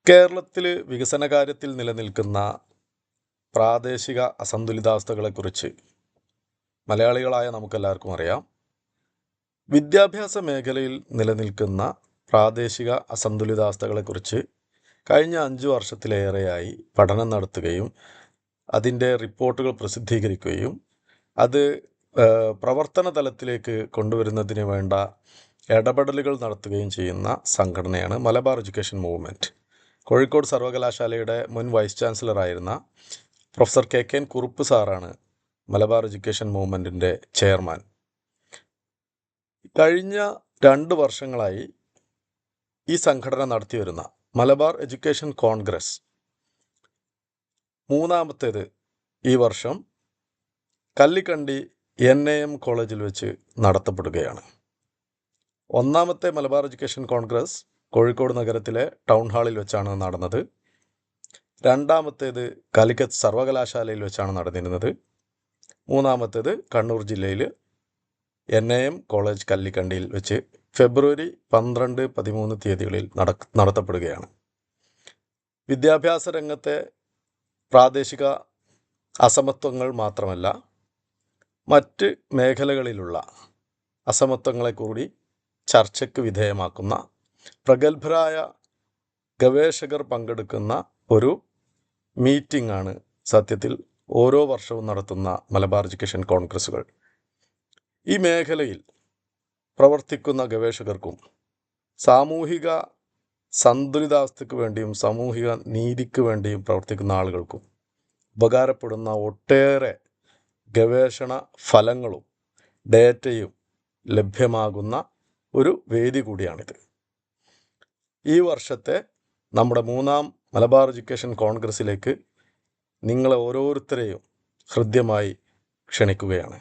കേരളത്തിൽ വികസന കാര്യത്തിൽ നിലനിൽക്കുന്ന പ്രാദേശിക അസന്തുലിതാവസ്ഥകളെക്കുറിച്ച് മലയാളികളായ നമുക്കെല്ലാവർക്കും അറിയാം. വിദ്യാഭ്യാസ മേഖലയിൽ നിലനിൽക്കുന്ന പ്രാദേശിക അസന്തുലിതാവസ്ഥകളെക്കുറിച്ച് കഴിഞ്ഞ 5 വർഷത്തിലേറെയായി പഠനം നടത്തുകയും അതിൻ്റെ റിപ്പോർട്ടുകൾ പ്രസിദ്ധീകരിക്കുകയും അത് പ്രവർത്തന തലത്തിലേക്ക് കൊണ്ടുവരുന്നതിന് വേണ്ട ഇടപെടലുകൾ നടത്തുകയും ചെയ്യുന്ന സംഘടനയാണ് മലബാർ എഡ്യൂക്കേഷൻ മൂവ്മെൻറ്റ്. കോഴിക്കോട് സർവകലാശാലയുടെ മുൻ വൈസ് ചാൻസലറായിരുന്ന പ്രൊഫസർ KK കുറുപ്പ് സാറാണ് മലബാർ എഡ്യൂക്കേഷൻ മൂവ്മെൻറ്റിൻ്റെ ചെയർമാൻ. കഴിഞ്ഞ 2 വർഷങ്ങളായി ഈ സംഘടന നടത്തിവരുന്ന മലബാർ എഡ്യൂക്കേഷൻ കോൺഗ്രസ് 3ാമത്തേത് ഈ വർഷം കല്ലിക്കണ്ടി NAM കോളേജിൽ വെച്ച് നടത്തപ്പെടുകയാണ്. 1ാമത്തെ മലബാർ എഡ്യൂക്കേഷൻ കോൺഗ്രസ് കോഴിക്കോട് നഗരത്തിലെ ടൗൺ ഹാളിൽ വെച്ചാണ് നടന്നത്. 2ാമത്തേത് കാലിക്കറ്റ് സർവകലാശാലയിൽ വെച്ചാണ് നടന്നിരുന്നത്. 3ാമത്തേത് കണ്ണൂർ ജില്ലയിൽ NAM കോളേജ് കല്ലിക്കണ്ടിയിൽ വെച്ച് ഫെബ്രുവരി 12, 13 തീയതികളിൽ നടത്തപ്പെടുകയാണ്. വിദ്യാഭ്യാസ രംഗത്തെ പ്രാദേശിക അസമത്വങ്ങൾ മാത്രമല്ല, മറ്റ് മേഖലകളിലുള്ള അസമത്വങ്ങളെ കൂടി ചർച്ചയ്ക്ക് വിധേയമാക്കുന്ന പ്രഗത്ഭരായ ഗവേഷകർ പങ്കെടുക്കുന്ന ഒരു മീറ്റിംഗ് ആണ് സത്യത്തിൽ ഓരോ വർഷവും നടത്തുന്ന മലബാർ എഡ്യൂക്കേഷൻ കോൺഗ്രസ്സുകൾ. ഈ മേഖലയിൽ പ്രവർത്തിക്കുന്ന ഗവേഷകർക്കും സാമൂഹിക സന്തുലിതാവസ്ഥയ്ക്ക് വേണ്ടിയും സാമൂഹിക നീതിക്ക് വേണ്ടിയും പ്രവർത്തിക്കുന്ന ആളുകൾക്കും ഉപകാരപ്പെടുന്ന ഒട്ടേറെ ഗവേഷണ ഫലങ്ങളും ഡേറ്റയും ലഭ്യമാകുന്ന ഒരു വേദി കൂടിയാണിത്. ഈ വർഷത്തെ നമ്മുടെ 3ാം മലബാർ എഡ്യൂക്കേഷൻ കോൺഗ്രസ്സിലേക്ക് നിങ്ങളെ ഓരോരുത്തരെയും ഹൃദ്യമായി ക്ഷണിക്കുകയാണ്.